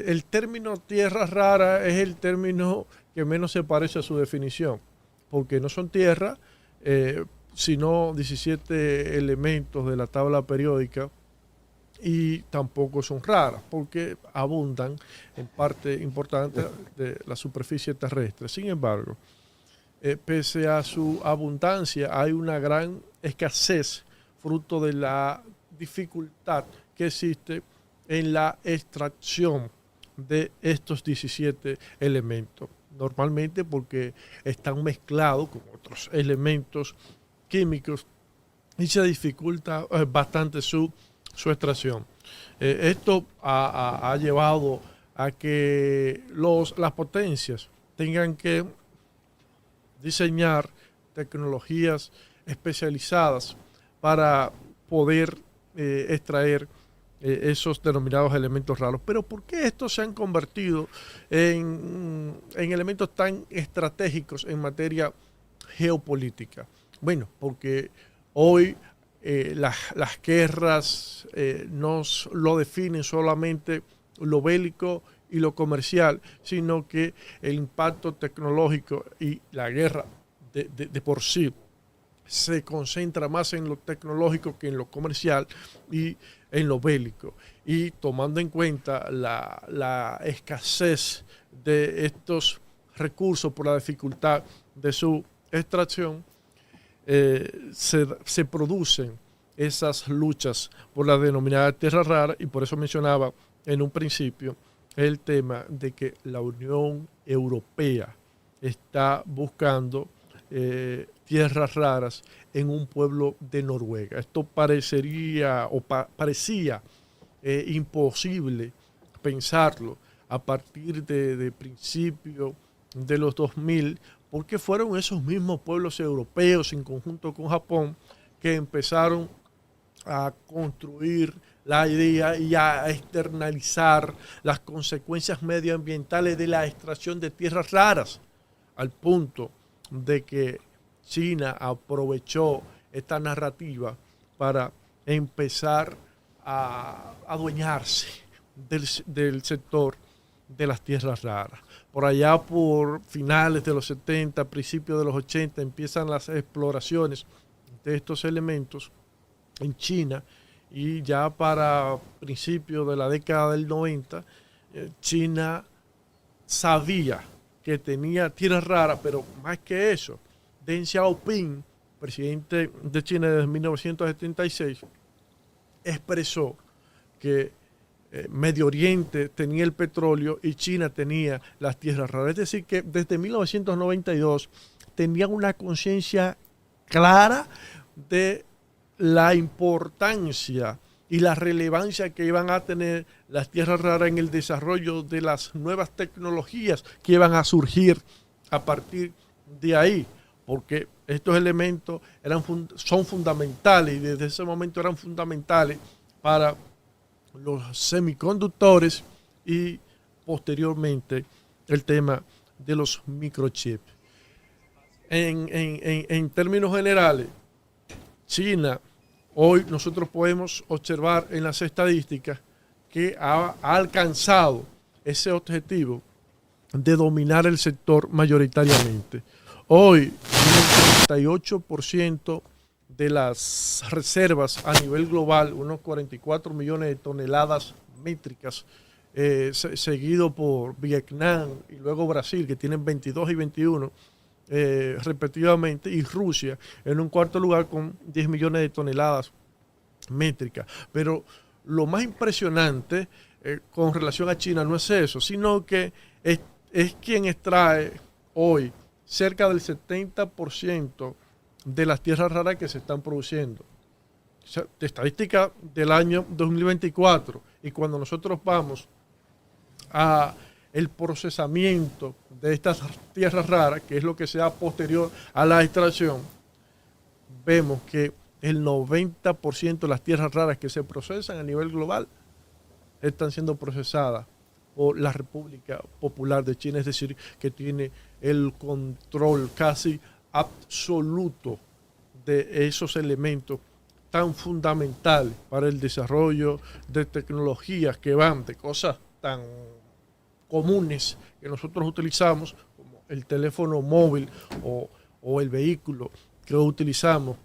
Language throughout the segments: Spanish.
El término tierra rara es el término que menos se parece a su definición, porque no son tierras, sino 17 elementos de la tabla periódica y tampoco son raras, porque abundan en parte importante de la superficie terrestre. Sin embargo, pese a su abundancia, hay una gran escasez fruto de la dificultad que existe en la extracción de estos 17 elementos. Normalmente porque están mezclados con otros elementos químicos y se dificulta bastante su extracción. Esto ha llevado a que las potencias tengan que diseñar tecnologías especializadas para poder extraer esos denominados elementos raros. Pero ¿por qué estos se han convertido en elementos tan estratégicos en materia geopolítica? Bueno, porque hoy las guerras no lo definen solamente lo bélico y lo comercial, sino que el impacto tecnológico y la guerra de por sí se concentra más en lo tecnológico que en lo comercial y en lo bélico. Y tomando en cuenta la escasez de estos recursos por la dificultad de su extracción, se producen esas luchas por la denominada tierra rara, y por eso mencionaba en un principio el tema de que la Unión Europea está buscando tierras raras en un pueblo de Noruega. Esto parecería o parecía imposible pensarlo a partir de principios de los 2000, porque fueron esos mismos pueblos europeos en conjunto con Japón que empezaron a construir la idea y a externalizar las consecuencias medioambientales de la extracción de tierras raras, al punto de que China aprovechó esta narrativa para empezar a adueñarse del sector de las tierras raras. Por allá por finales de los 70, principios de los 80, empiezan las exploraciones de estos elementos en China, y ya para principios de la década del 90, China sabía que tenía tierras raras, pero más que eso, Deng Xiaoping, presidente de China desde 1976, expresó que Medio Oriente tenía el petróleo y China tenía las tierras raras. Es decir, que desde 1992 tenían una conciencia clara de la importancia y la relevancia que iban a tener las tierras raras en el desarrollo de las nuevas tecnologías que iban a surgir a partir de ahí, porque estos elementos son fundamentales, y desde ese momento eran fundamentales para los semiconductores y posteriormente el tema de los microchips. En términos generales, China, hoy nosotros podemos observar en las estadísticas que ha alcanzado ese objetivo de dominar el sector mayoritariamente. Hoy, el 38% de las reservas a nivel global, unos 44 millones de toneladas métricas, seguido por Vietnam y luego Brasil, que tienen 22 y 21 respectivamente, y Rusia en un cuarto lugar con 10 millones de toneladas métricas. Pero lo más impresionante con relación a China no es eso, sino que es quien extrae hoy cerca del 70% de las tierras raras que se están produciendo. O sea, de estadística del año 2024, y cuando nosotros vamos a el procesamiento de estas tierras raras, que es lo que se da posterior a la extracción, vemos que el 90% de las tierras raras que se procesan a nivel global están siendo procesadas por la República Popular de China, es decir, que tiene el control casi absoluto de esos elementos tan fundamentales para el desarrollo de tecnologías que van de cosas tan comunes que nosotros utilizamos, como el teléfono móvil o el vehículo que utilizamos,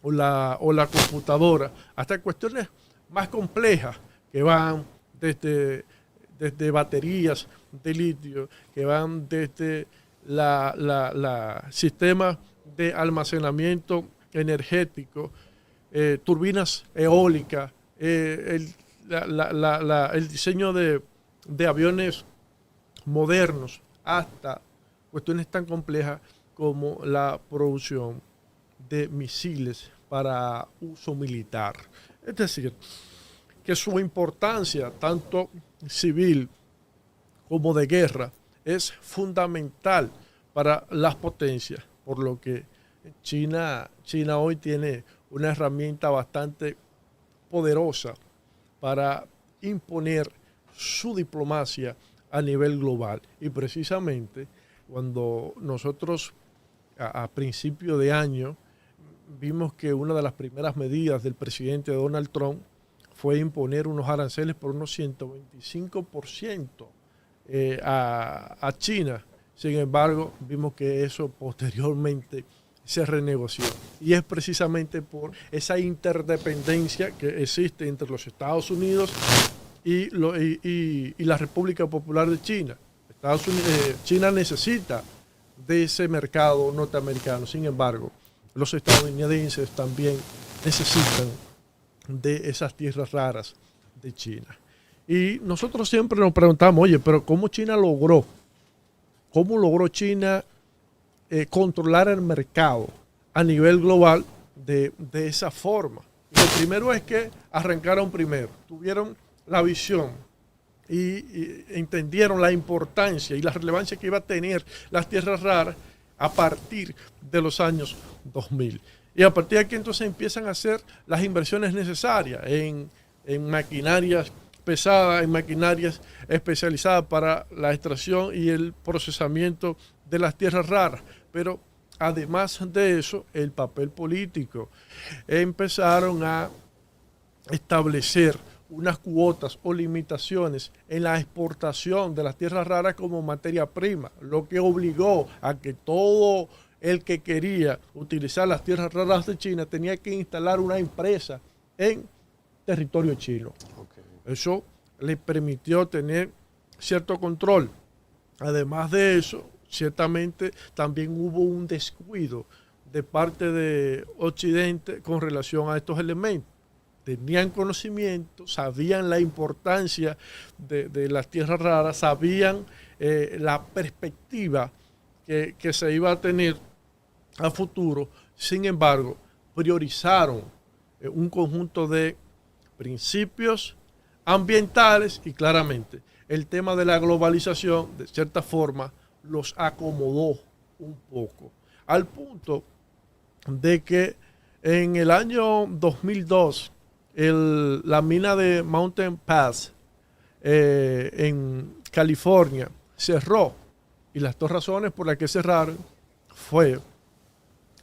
o la computadora, hasta cuestiones más complejas que van desde baterías de litio, que van desde la sistema de almacenamiento energético, turbinas eólicas, el diseño de aviones modernos, hasta cuestiones tan complejas como la producción de misiles para uso militar. Es decir, que su importancia, tanto civil como de guerra, es fundamental para las potencias, por lo que China hoy tiene una herramienta bastante poderosa para imponer su diplomacia a nivel global. Y precisamente cuando nosotros a principio de año vimos que una de las primeras medidas del presidente Donald Trump fue imponer unos aranceles por unos 125% a China. Sin embargo, vimos que eso posteriormente se renegoció. Y es precisamente por esa interdependencia que existe entre los Estados Unidos y la República Popular de China. China necesita de ese mercado norteamericano. Sin embargo, los estadounidenses también necesitan de esas tierras raras de China. Y nosotros siempre nos preguntamos, oye, pero ¿cómo logró China controlar el mercado a nivel global de esa forma? Y lo primero es que arrancaron primero, tuvieron la visión y entendieron la importancia y la relevancia que iba a tener las tierras raras a partir de los años 2000. Y a partir de aquí entonces empiezan a hacer las inversiones necesarias en maquinarias pesadas, en maquinarias especializadas para la extracción y el procesamiento de las tierras raras. Pero además de eso, el papel político. Empezaron a establecer unas cuotas o limitaciones en la exportación de las tierras raras como materia prima, lo que obligó a que todo el que quería utilizar las tierras raras de China tenía que instalar una empresa en territorio chino. Okay. Eso le permitió tener cierto control. Además de eso, ciertamente también hubo un descuido de parte de Occidente con relación a estos elementos. Tenían conocimiento, sabían la importancia de las tierras raras, sabían la perspectiva que se iba a tener a futuro. Sin embargo, priorizaron un conjunto de principios ambientales y claramente el tema de la globalización, de cierta forma, los acomodó un poco. Al punto de que en el año 2002, la mina de Mountain Pass en California cerró, y las dos razones por las que cerraron fue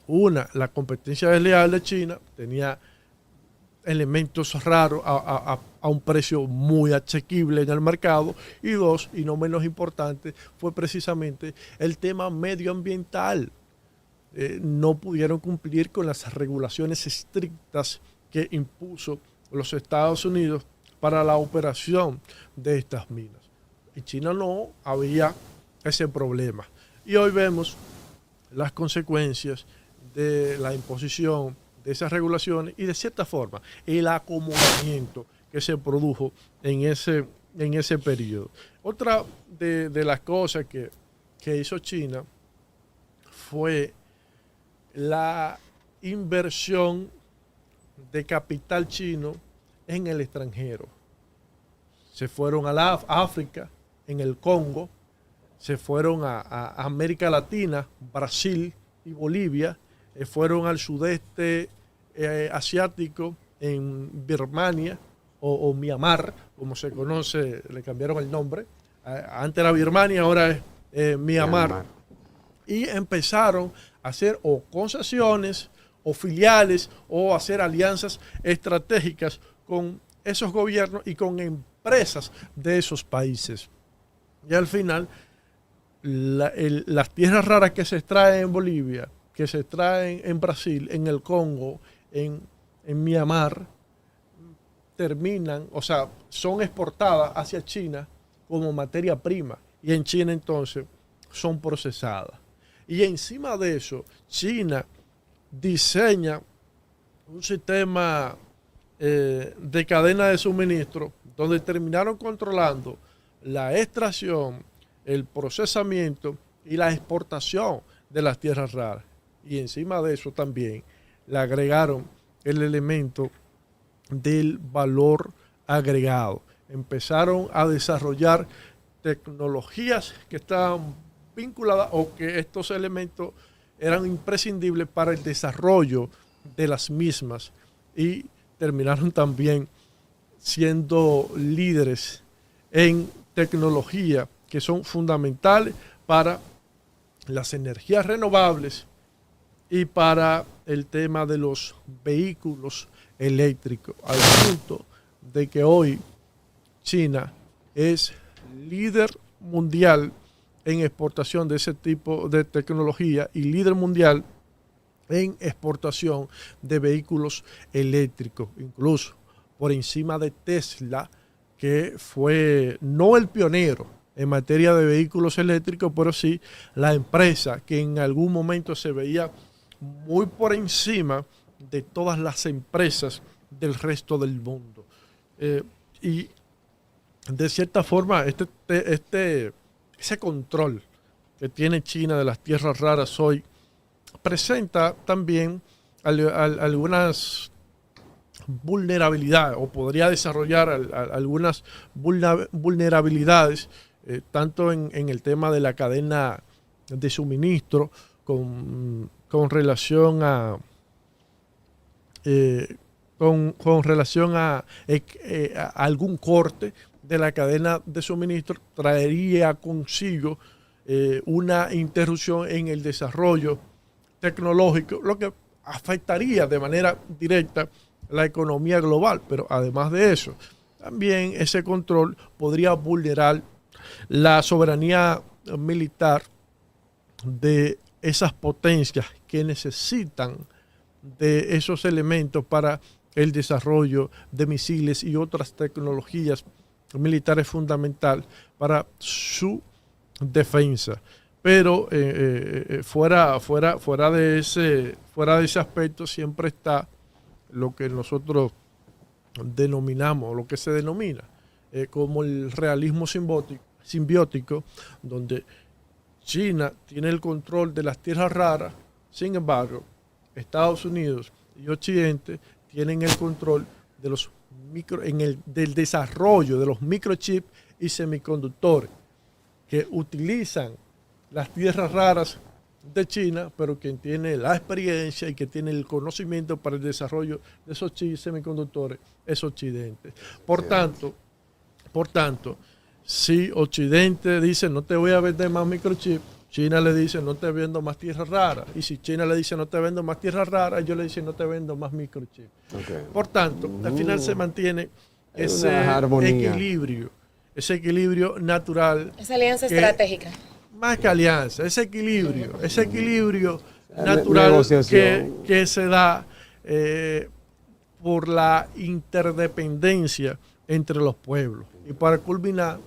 una, la competencia desleal de China, tenía elementos raros a un precio muy asequible en el mercado, y dos, y no menos importante, fue precisamente el tema medioambiental. No pudieron cumplir con las regulaciones estrictas que impuso los Estados Unidos para la operación de estas minas. En China no había ese problema. Y hoy vemos las consecuencias de la imposición de esas regulaciones y de cierta forma el acomodamiento que se produjo en ese periodo. Otra de las cosas que hizo China fue la inversión de capital chino en el extranjero. Se fueron a la África, en el Congo, se fueron a América Latina, Brasil y Bolivia, fueron al sudeste asiático, en Birmania o Myanmar, como se conoce, le cambiaron el nombre. Antes era Birmania, ahora es Myanmar. Y empezaron a hacer o concesiones o filiales o hacer alianzas estratégicas con esos gobiernos y con empresas de esos países. Y al final, las tierras raras que se extraen en Bolivia, que se extraen en Brasil, en el Congo, en Myanmar, terminan, o sea, son exportadas hacia China como materia prima. Y en China entonces son procesadas. Y encima de eso, China diseña un sistema de cadena de suministro donde terminaron controlando la extracción, el procesamiento y la exportación de las tierras raras. Y encima de eso también le agregaron el elemento del valor agregado. Empezaron a desarrollar tecnologías que estaban vinculadas o que estos elementos eran imprescindibles para el desarrollo de las mismas y terminaron también siendo líderes en tecnología que son fundamentales para las energías renovables y para el tema de los vehículos eléctricos, al punto de que hoy China es líder mundial en exportación de ese tipo de tecnología y líder mundial en exportación de vehículos eléctricos, incluso por encima de Tesla, que fue no el pionero en materia de vehículos eléctricos, pero sí la empresa que en algún momento se veía muy por encima de todas las empresas del resto del mundo. Y de cierta forma, ese control que tiene China de las tierras raras hoy presenta también algunas vulnerabilidades, o podría desarrollar algunas vulnerabilidades, tanto en el tema de la cadena de suministro con relación a con relación a algún corte de la cadena de suministro, traería consigo una interrupción en el desarrollo tecnológico, lo que afectaría de manera directa la economía global. Pero además de eso, también ese control podría vulnerar la soberanía militar de esas potencias que necesitan de esos elementos para el desarrollo de misiles y otras tecnologías militares fundamentales para su defensa. Pero fuera de ese aspecto siempre está lo que nosotros denominamos, lo que se denomina como el realismo simbiótico, donde China tiene el control de las tierras raras, sin embargo, Estados Unidos y Occidente tienen el control de los del desarrollo de los microchips y semiconductores que utilizan las tierras raras de China, pero quien tiene la experiencia y que tiene el conocimiento para el desarrollo de esos chips semiconductores es Occidente. Por tanto, si Occidente dice no te voy a vender más microchips, China le dice no te vendo más tierras raras. Y si China le dice no te vendo más tierras raras, ellos le dicen no te vendo más microchips. Okay. Por tanto, al final se mantiene ese equilibrio natural. Esa alianza estratégica. Más que alianza, ese equilibrio natural que se da por la interdependencia entre los pueblos. Y para culminar,